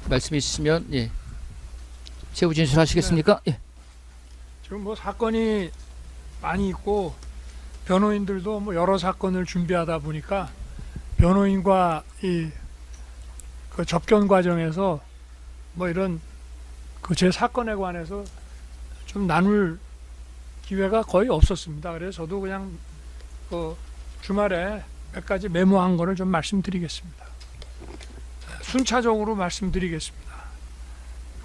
말씀이 있으시면 예. 세부 진술하시겠습니까? 예. 지금 뭐 사건이 많이 있고 변호인들도 뭐 여러 사건을 준비하다 보니까 변호인과 그 접견 과정에서 뭐 이런 그 제 사건에 관해서 좀 나눌 기회가 거의 없었습니다. 그래서 저도 그냥 그 주말에 몇 가지 메모한 거를 좀 말씀드리겠습니다. 순차적으로 말씀드리겠습니다.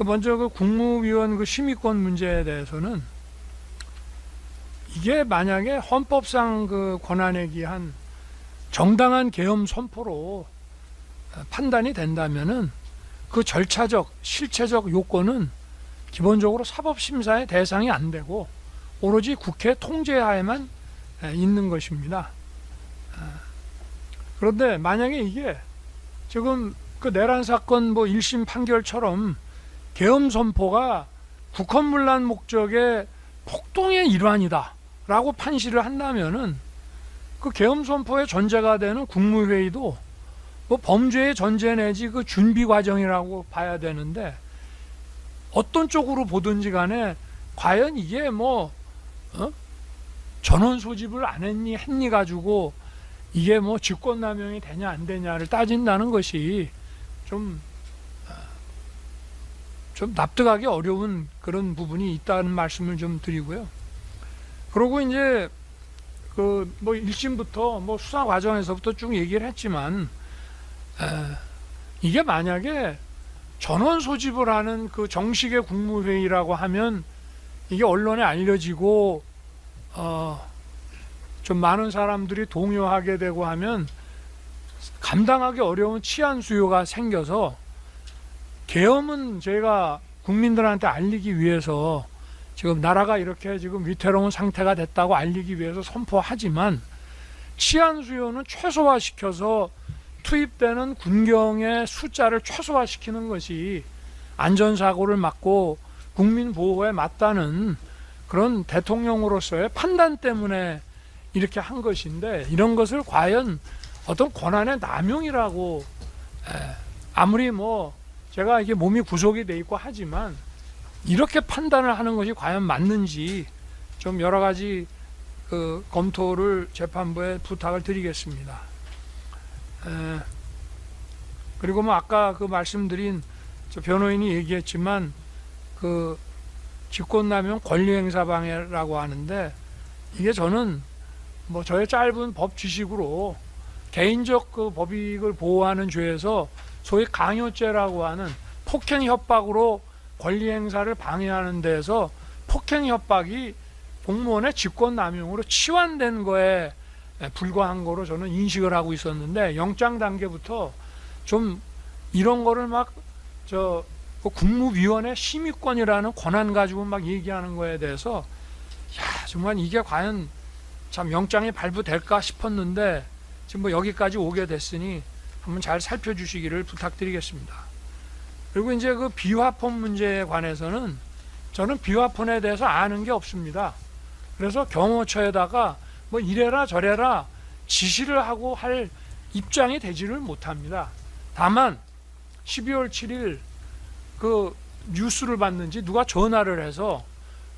먼저 그 국무위원 그 심의권 문제에 대해서는 이게 만약에 헌법상 그 권한에 기한 정당한 계엄 선포로 판단이 된다면은 그 절차적, 실체적 요건은 기본적으로 사법심사의 대상이 안 되고 오로지 국회 통제하에만 있는 것입니다. 그런데 만약에 이게 지금 그 내란 사건 뭐 1심 판결처럼 계엄 선포가 국헌문란 목적의 폭동의 일환이다 라고 판시를 한다면은 그 계엄 선포의 전제가 되는 국무회의도 뭐 범죄의 전제 내지 그 준비 과정이라고 봐야 되는데 어떤 쪽으로 보든지 간에 과연 이게 뭐 전원 소집을 안 했니 가지고 이게 뭐 직권남용이 되냐 안 되냐를 따진다는 것이 좀 납득하기 어려운 그런 부분이 있다는 말씀을 좀 드리고요. 그리고 이제 그 뭐 1심부터 뭐 수사 과정에서부터 쭉 얘기를 했지만 이게 만약에 전원 소집을 하는 그 정식의 국무회의라고 하면 이게 언론에 알려지고 좀 많은 사람들이 동요하게 되고 하면 감당하기 어려운 치안 수요가 생겨서 계엄은 저희가 국민들한테 알리기 위해서 지금 나라가 이렇게 지금 위태로운 상태가 됐다고 알리기 위해서 선포하지만 치안 수요는 최소화시켜서 투입되는 군경의 숫자를 최소화시키는 것이 안전사고를 막고 국민 보호에 맞다는 그런 대통령으로서의 판단 때문에 이렇게 한 것인데 이런 것을 과연 어떤 권한의 남용이라고 아무리 뭐 제가 이게 몸이 구속이 돼 있고 하지만 이렇게 판단을 하는 것이 과연 맞는지 좀 여러 가지 그 검토를 재판부에 부탁을 드리겠습니다. 그리고 뭐 아까 그 말씀드린 저 변호인이 얘기했지만 그 직권남용 권리행사방해라고 하는데 이게 저는 뭐 저의 짧은 법 지식으로 개인적 그 법익을 보호하는 죄에서 소위 강요죄라고 하는 폭행 협박으로 권리 행사를 방해하는 데에서 폭행 협박이 공무원의 직권남용으로 치환된 거에 불과한 거로 저는 인식을 하고 있었는데 영장 단계부터 좀 이런 거를 막 국무위원회 심의권이라는 권한 가지고 막 얘기하는 거에 대해서 야 정말 이게 과연 참 영장이 발부될까 싶었는데 지금 뭐 여기까지 오게 됐으니 한번 잘 살펴주시기를 부탁드리겠습니다. 그리고 이제 그 비화폰 문제에 관해서는 저는 비화폰에 대해서 아는 게 없습니다. 그래서 경호처에다가 뭐 이래라 저래라 지시를 하고 할 입장이 되지를 못합니다. 다만 12월 7일 그 뉴스를 봤는지 누가 전화를 해서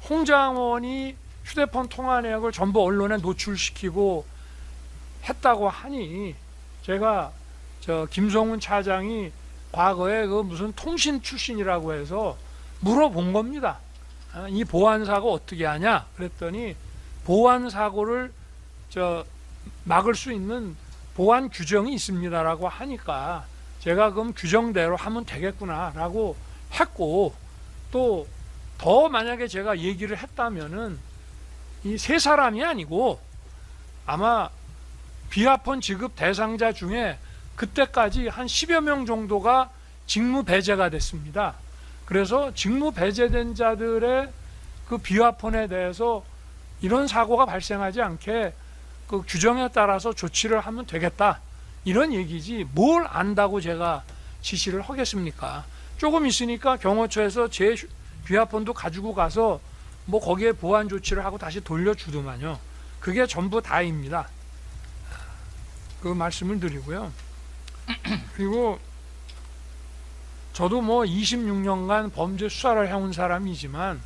홍장원이 휴대폰 통화 내역을 전부 언론에 노출시키고 했다고 하니 제가 저 김성훈 차장이 과거에 그 무슨 통신 출신이라고 해서 물어본 겁니다. 이 보안사고 어떻게 하냐? 그랬더니 보안사고를 막을 수 있는 보안 규정이 있습니다라고 하니까 제가 그럼 규정대로 하면 되겠구나라고 했고 또 더 만약에 제가 얘기를 했다면은 이 세 사람이 아니고 아마 비화폰 지급 대상자 중에 그때까지 한 10여 명 정도가 직무 배제가 됐습니다. 그래서 직무 배제된 자들의 그 비화폰에 대해서 이런 사고가 발생하지 않게 그 규정에 따라서 조치를 하면 되겠다 이런 얘기지 뭘 안다고 제가 지시를 하겠습니까? 조금 있으니까 경호처에서 제 비화폰도 가지고 가서 뭐 거기에 보안 조치를 하고 다시 돌려주더만요. 그게 전부 다입니다. 그 말씀을 드리고요. 그리고 저도 뭐 26년간 범죄 수사를 해온 사람이지만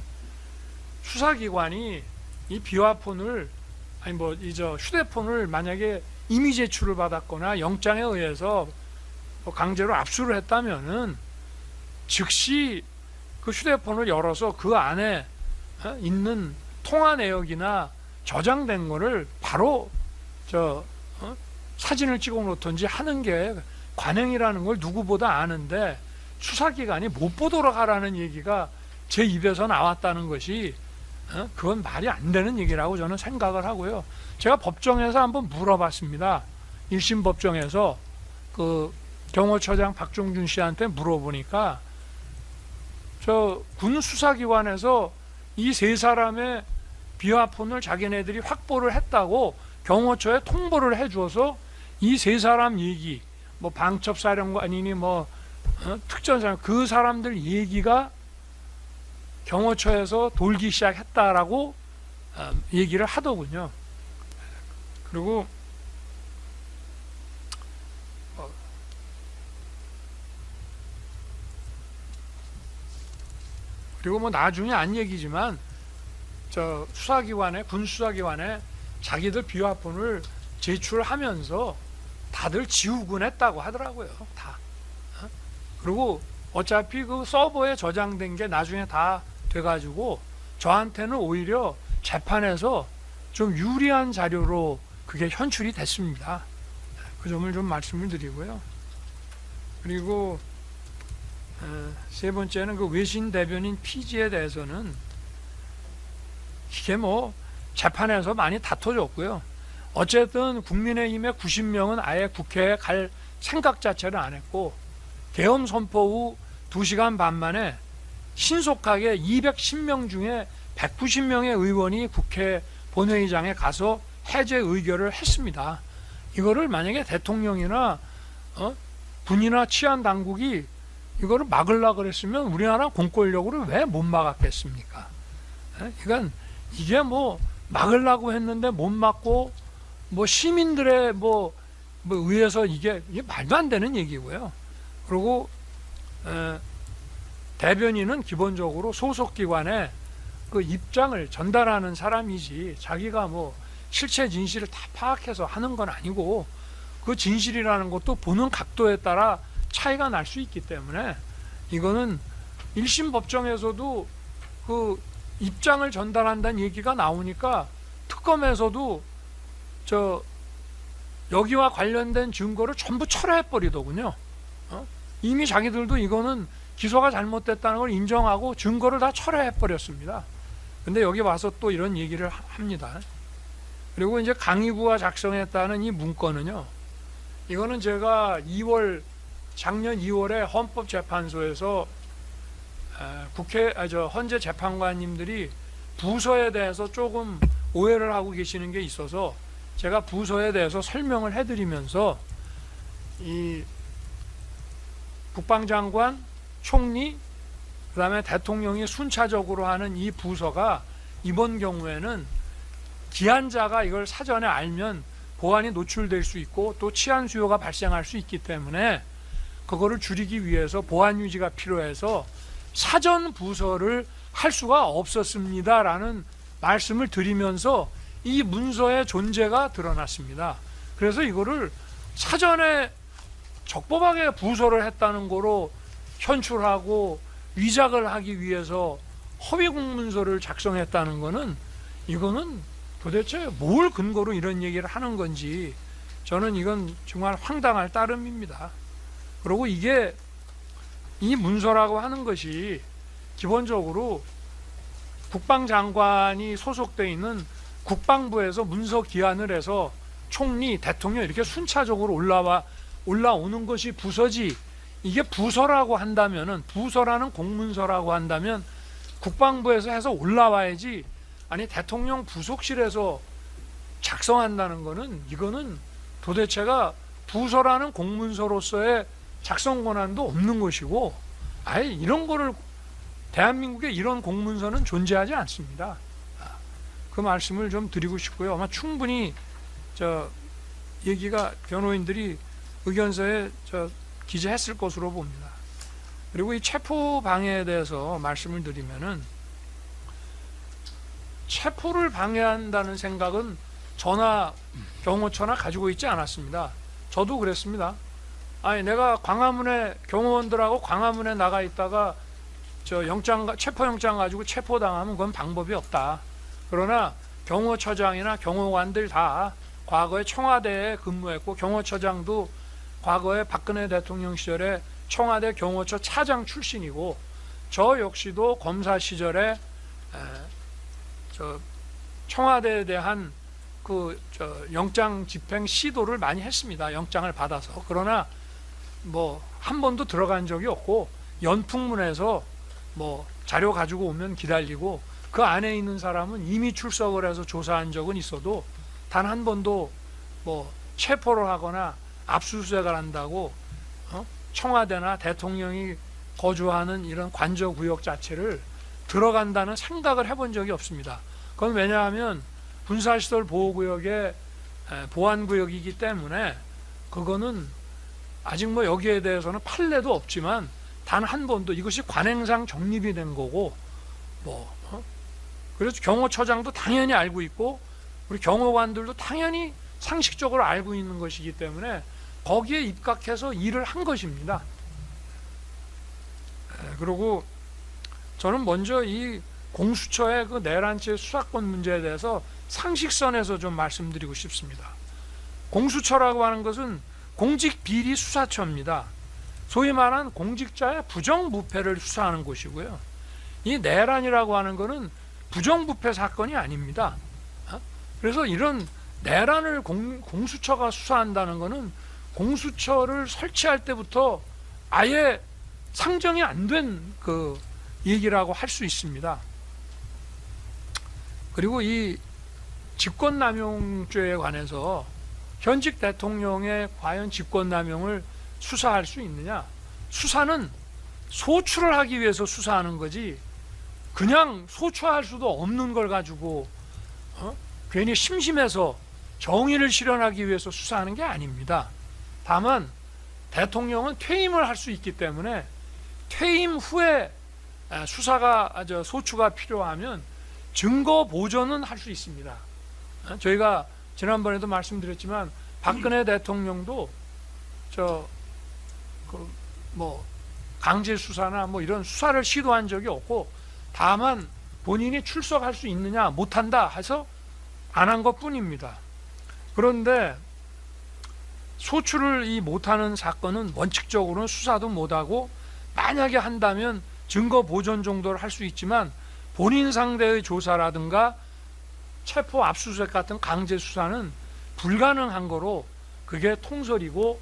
수사기관이 이 비화폰을 아니 뭐 이 저 휴대폰을 만약에 임의 제출을 받았거나 영장에 의해서 뭐 강제로 압수를 했다면은 즉시 그 휴대폰을 열어서 그 안에 있는 통화 내역이나 저장된 거를 바로 사진을 찍어 놓던지 하는 게 관행이라는 걸 누구보다 아는데 수사기관이 못 보도록 하라는 얘기가 제 입에서 나왔다는 것이 그건 말이 안 되는 얘기라고 저는 생각을 하고요. 제가 법정에서 한번 물어봤습니다. 1심 법정에서 그 경호처장 박종준 씨한테 물어보니까 저 군 수사기관에서 이 세 사람의 비화폰을 자기네들이 확보를 했다고 경호처에 통보를 해주어서 이 세 사람 얘기, 뭐 방첩사령관이니 뭐 특전사령 그 사람들 얘기가 경호처에서 돌기 시작했다라고 얘기를 하더군요. 그리고 뭐 나중에 안 얘기지만 저 수사기관에 군 수사기관에 자기들 비화폰을 제출하면서 다들 지우곤 했다고 하더라고요. 다. 그리고 어차피 그 서버에 저장된 게 나중에 다 돼가지고 저한테는 오히려 재판에서 좀 유리한 자료로 그게 현출이 됐습니다. 그 점을 좀 말씀을 드리고요. 그리고 세 번째는 그 외신 대변인 피지에 대해서는 이게 뭐 재판에서 많이 다퉈졌고요. 어쨌든 국민의힘의 90명은 아예 국회에 갈 생각 자체를 안 했고 계엄 선포 후 2시간 반 만에 신속하게 210명 중에 190명의 의원이 국회 본회의장에 가서 해제 의결을 했습니다. 이거를 만약에 대통령이나 군이나 치안 당국이 이거를 막으려고 그랬으면 우리나라 공권력으로 왜 못 막았겠습니까? 그러니까 이게 뭐 막으려고 했는데 못 막고 뭐 시민들의 뭐 의해서 이게 말도 안 되는 얘기고요. 그리고 대변인은 기본적으로 소속기관에 그 입장을 전달하는 사람이지 자기가 뭐 실체 진실을 다 파악해서 하는 건 아니고 그 진실이라는 것도 보는 각도에 따라 차이가 날 수 있기 때문에 이거는 1심 법정에서도 그 입장을 전달한다는 얘기가 나오니까 특검에서도 여기와 관련된 증거를 전부 철회해 버리더군요. 이미 자기들도 이거는 기소가 잘못됐다는 걸 인정하고 증거를 다 철회해 버렸습니다. 근데 여기 와서 또 이런 얘기를 합니다. 그리고 이제 강의부가 작성했다는 이 문건은요, 이거는 제가 작년 2월에 헌법재판소에서 헌재 재판관님들이 부서에 대해서 조금 오해를 하고 계시는 게 있어서 제가 부서에 대해서 설명을 해드리면서 이 국방장관, 총리, 그 다음에 대통령이 순차적으로 하는 이 부서가 이번 경우에는 기한자가 이걸 사전에 알면 보안이 노출될 수 있고 또 치안 수요가 발생할 수 있기 때문에 그거를 줄이기 위해서 보안 유지가 필요해서 사전 부서를 할 수가 없었습니다라는 말씀을 드리면서 이 문서의 존재가 드러났습니다. 그래서 이거를 사전에 적법하게 부서를 했다는 거로 현출하고 위작을 하기 위해서 허위 공문서를 작성했다는 거는 이거는 도대체 뭘 근거로 이런 얘기를 하는 건지 저는 이건 정말 황당할 따름입니다. 그리고 이게 이 문서라고 하는 것이 기본적으로 국방장관이 소속되어 있는 국방부에서 문서 기한을 해서 총리, 대통령 이렇게 순차적으로 올라오는 것이 부서지, 이게 부서라고 한다면은, 부서라는 공문서라고 한다면 국방부에서 해서 올라와야지, 아니 대통령 부속실에서 작성한다는 거는 이거는 도대체가 부서라는 공문서로서의 작성 권한도 없는 것이고, 아예 이런 거를 대한민국에 이런 공문서는 존재하지 않습니다. 그 말씀을 좀 드리고 싶고요. 아마 충분히 얘기가 변호인들이 의견서에 기재했을 것으로 봅니다. 그리고 이 체포 방해에 대해서 말씀을 드리면은, 체포를 방해한다는 생각은 저나 경호처나 가지고 있지 않았습니다. 저도 그랬습니다. 아니, 내가 광화문에, 경호원들하고 광화문에 나가 있다가 저 체포영장 가지고 체포당하면 그건 방법이 없다. 그러나 경호처장이나 경호관들 다 과거에 청와대에 근무했고, 경호처장도 과거에 박근혜 대통령 시절에 청와대 경호처 차장 출신이고, 저 역시도 검사 시절에 청와대에 대한 영장 집행 시도를 많이 했습니다. 영장을 받아서. 그러나 뭐 한 번도 들어간 적이 없고, 연풍문에서 뭐 자료 가지고 오면 기다리고, 그 안에 있는 사람은 이미 출석을 해서 조사한 적은 있어도 단 한 번도 뭐 체포를 하거나 압수수색을 한다고 청와대나 대통령이 거주하는 이런 관저구역 자체를 들어간다는 생각을 해본 적이 없습니다. 그건 왜냐하면 군사시설 보호구역의 보안구역이기 때문에, 그거는 아직 뭐 여기에 대해서는 판례도 없지만 단 한 번도 이것이 관행상 정립이 된 거고, 그래서 경호처장도 당연히 알고 있고, 우리 경호관들도 당연히 상식적으로 알고 있는 것이기 때문에 거기에 입각해서 일을 한 것입니다. 그리고 저는 먼저 이 공수처의 그 내란죄 수사권 문제에 대해서 상식선에서 좀 말씀드리고 싶습니다. 공수처라고 하는 것은 공직비리수사처입니다. 소위 말하는 공직자의 부정부패를 수사하는 곳이고요. 이 내란이라고 하는 것은 부정부패 사건이 아닙니다. 그래서 이런 내란을 공수처가 수사한다는 것은 공수처를 설치할 때부터 아예 상정이 안 된 그 얘기라고 할 수 있습니다. 그리고 이 직권남용죄에 관해서 현직 대통령의 과연 직권남용을 수사할 수 있느냐? 수사는 소추를 하기 위해서 수사하는 거지, 그냥 소추할 수도 없는 걸 가지고 괜히 심심해서 정의를 실현하기 위해서 수사하는 게 아닙니다. 다만 대통령은 퇴임을 할 수 있기 때문에 퇴임 후에 소추가 필요하면 증거 보존은 할 수 있습니다. 저희가 지난번에도 말씀드렸지만 박근혜 대통령도 강제 수사나 뭐 이런 수사를 시도한 적이 없고, 다만 본인이 출석할 수 있느냐 못한다 해서 안 한 것뿐입니다. 그런데 소추를 못하는 사건은 원칙적으로는 수사도 못하고, 만약에 한다면 증거 보존 정도를 할 수 있지만 본인 상대의 조사라든가 체포 압수수색 같은 강제 수사는 불가능한 거로, 그게 통설이고,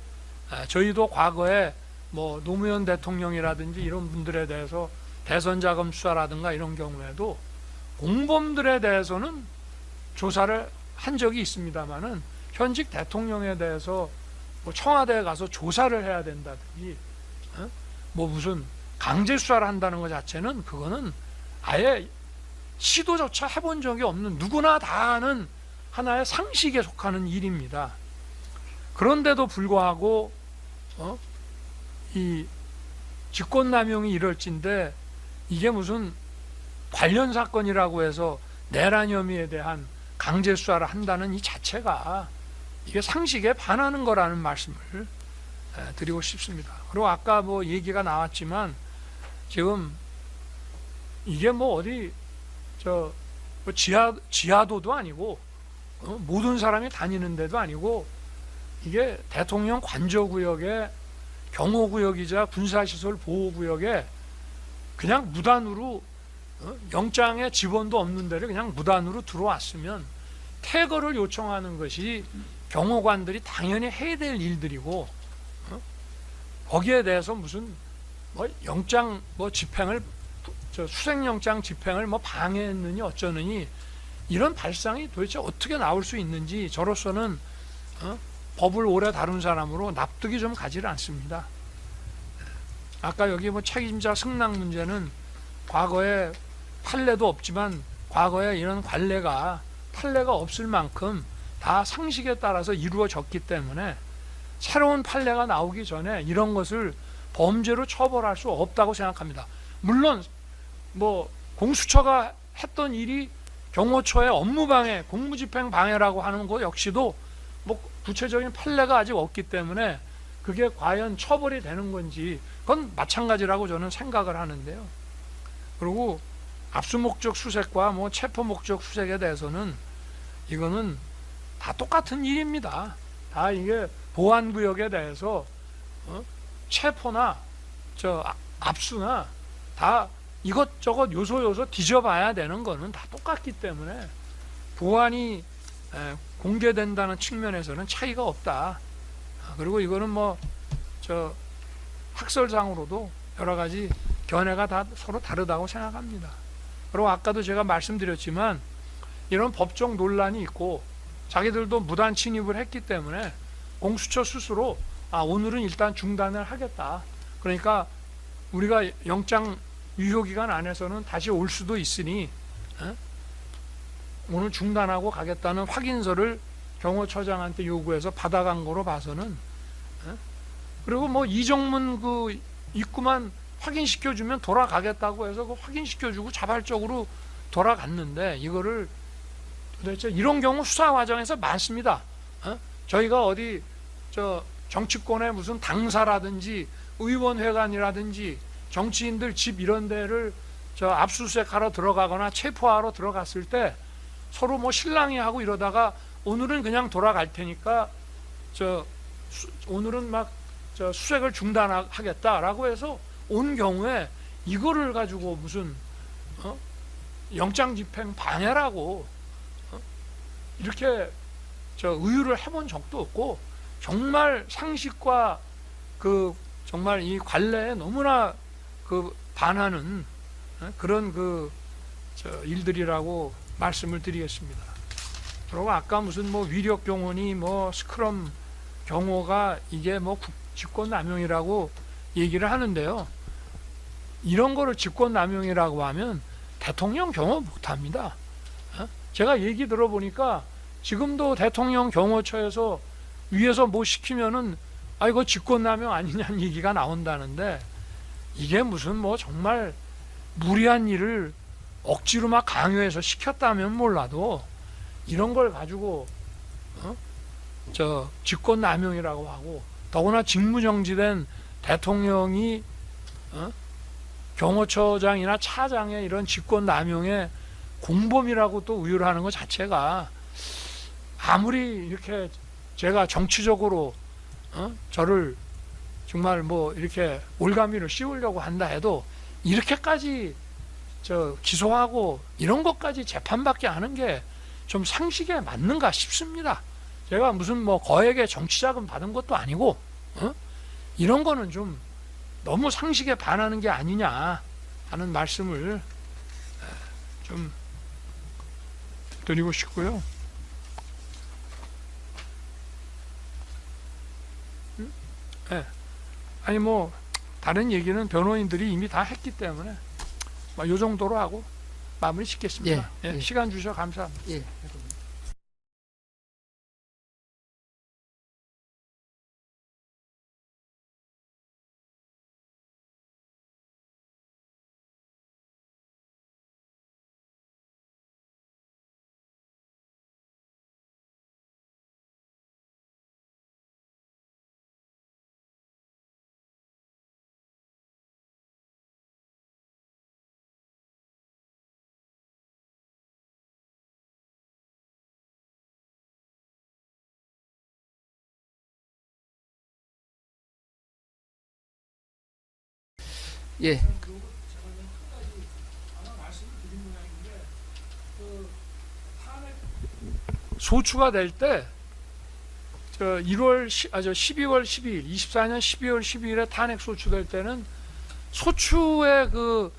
저희도 과거에 뭐 노무현 대통령이라든지 이런 분들에 대해서 대선 자금 수사라든가 이런 경우에도 공범들에 대해서는 조사를 한 적이 있습니다만은, 현직 대통령에 대해서 뭐 청와대에 가서 조사를 해야 된다든지 뭐 무슨 강제 수사를 한다는 것 자체는, 그거는 아예 시도조차 해본 적이 없는, 누구나 다 아는 하나의 상식에 속하는 일입니다. 그런데도 불구하고 이 직권남용이 이럴진데, 이게 무슨 관련 사건이라고 해서 내란 혐의에 대한 강제 수사를 한다는 이 자체가 이게 상식에 반하는 거라는 말씀을 드리고 싶습니다. 그리고 아까 뭐 얘기가 나왔지만, 지금 이게 뭐 어디 뭐 지하도도 아니고 모든 사람이 다니는 데도 아니고, 이게 대통령 관저구역에 경호구역이자 군사시설 보호구역에 그냥 무단으로 영장에 지번도 없는 데를 그냥 무단으로 들어왔으면 퇴거를 요청하는 것이 경호관들이 당연히 해야 될 일들이고, 거기에 대해서 무슨 뭐 영장 뭐 집행을 수색영장 집행을 뭐 방해했느니 어쩌느니, 이런 발상이 도대체 어떻게 나올 수 있는지 저로서는 법을 오래 다룬 사람으로 납득이 좀 가지를 않습니다. 아까 여기 뭐 책임자 승낙 문제는 과거에 판례도 없지만, 과거에 이런 관례가 판례가 없을 만큼 다 상식에 따라서 이루어졌기 때문에 새로운 판례가 나오기 전에 이런 것을 범죄로 처벌할 수 없다고 생각합니다. 물론 뭐 공수처가 했던 일이 경호처의 업무방해, 공무집행 방해라고 하는 것 역시도 뭐 구체적인 판례가 아직 없기 때문에 그게 과연 처벌이 되는 건지 그건 마찬가지라고 저는 생각을 하는데요. 그리고 압수목적 수색과 뭐 체포목적 수색에 대해서는 이거는 다 똑같은 일입니다. 다 이게 보안구역에 대해서 체포나 압수나 다 이것저것 요소 뒤져봐야 되는 거는 다 똑같기 때문에 보안이 공개된다는 측면에서는 차이가 없다. 그리고 이거는 뭐 학설상으로도 여러 가지 견해가 다 서로 다르다고 생각합니다. 그리고 아까도 제가 말씀드렸지만 이런 법적 논란이 있고 자기들도 무단 침입을 했기 때문에 공수처 스스로 오늘은 일단 중단을 하겠다. 그러니까 우리가 영장 유효기간 안에서는 다시 올 수도 있으니 오늘 중단하고 가겠다는 확인서를 경호처장한테 요구해서 받아간 거로 봐서는 그리고 뭐 이정문 그 입구만 확인시켜주면 돌아가겠다고 해서 그 확인시켜주고 자발적으로 돌아갔는데 이거를 도대체 이런 경우 수사 과정에서 많습니다. 저희가 어디 정치권의 무슨 당사라든지 의원회관이라든지 정치인들 집 이런 데를 압수수색하러 들어가거나 체포하러 들어갔을 때 서로 뭐 실랑이하고 이러다가 오늘은 그냥 돌아갈 테니까 오늘은 막 수색을 중단하겠다라고 해서 온 경우에 이거를 가지고 무슨 영장집행 방해라고 이렇게 의유를 해본 적도 없고 정말 상식과 그 정말 이 관례에 너무나 그 반하는 그런 일들이라고 말씀을 드리겠습니다. 그리고 아까 무슨 뭐 위력 경호니 뭐 스크럼 경호가 이게 뭐 직권남용이라고 얘기를 하는데요. 이런 거를 직권남용이라고 하면 대통령 경호 못합니다. 제가 얘기 들어보니까 지금도 대통령 경호처에서 위에서 뭐 시키면은 이거 직권남용 아니냐는 얘기가 나온다는데 이게 무슨 뭐 정말 무리한 일을 억지로 막 강요해서 시켰다면 몰라도 이런 걸 가지고 직권남용이라고 하고 더구나 직무정지된 대통령이 경호처장이나 차장의 이런 직권남용의 공범이라고 또 의유를 하는 것 자체가 아무리 이렇게 제가 정치적으로 저를 정말 뭐 이렇게 올가미를 씌우려고 한다 해도 이렇게까지 기소하고 이런 것까지 재판받게 하는 게 좀 상식에 맞는가 싶습니다. 제가 무슨 뭐 거액의 정치자금 받은 것도 아니고 이런 거는 좀 너무 상식에 반하는 게 아니냐 하는 말씀을 좀 드리고 싶고요. 아니 뭐 다른 얘기는 변호인들이 이미 다 했기 때문에 이 정도로 하고 마무리 짓겠습니다. 시간 주셔서 감사합니다. 예. 소추가 될 때 12월 12일 24년 12월 12일에 탄핵 소추될 때는 소추의 그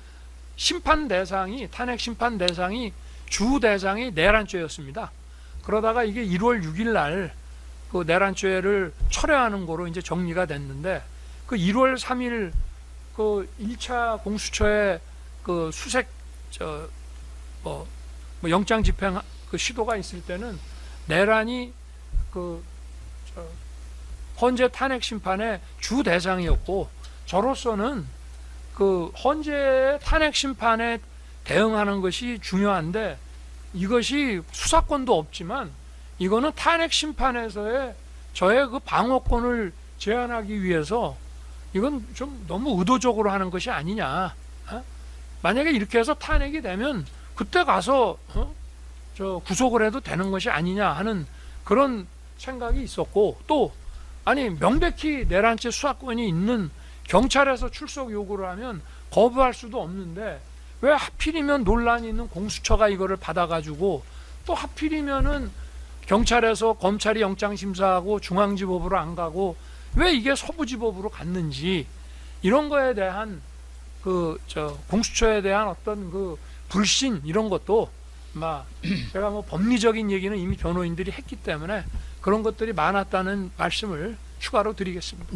심판 대상이 탄핵 심판 대상이 주 대상이 내란죄였습니다. 그러다가 이게 1월 6일 날 그 내란죄를 철회하는 거로 이제 정리가 됐는데 그 1월 3일 그 1차 공수처의 그 수색 뭐 영장 집행 그 시도가 있을 때는 내란이 그 헌재 탄핵 심판의 주 대상이었고 저로서는 그 헌재 탄핵 심판에 대응하는 것이 중요한데 이것이 수사권도 없지만 이거는 탄핵 심판에서의 저의 그 방어권을 제한하기 위해서 이건 좀 너무 의도적으로 하는 것이 아니냐. 만약에 이렇게 해서 탄핵이 되면 그때 가서 저 구속을 해도 되는 것이 아니냐 하는 그런 생각이 있었고, 또 아니 명백히 내란죄 수사권이 있는 경찰에서 출석 요구를 하면 거부할 수도 없는데 왜 하필이면 논란이 있는 공수처가 이거를 받아가지고 또 하필이면은 경찰에서 검찰이 영장심사하고 중앙지법으로 안 가고 왜 이게 서부지법으로 갔는지, 이런 거에 대한 그 공수처에 대한 어떤 그 불신, 이런 것도 제가 뭐 법리적인 얘기는 이미 변호인들이 했기 때문에 그런 것들이 많았다는 말씀을 추가로 드리겠습니다.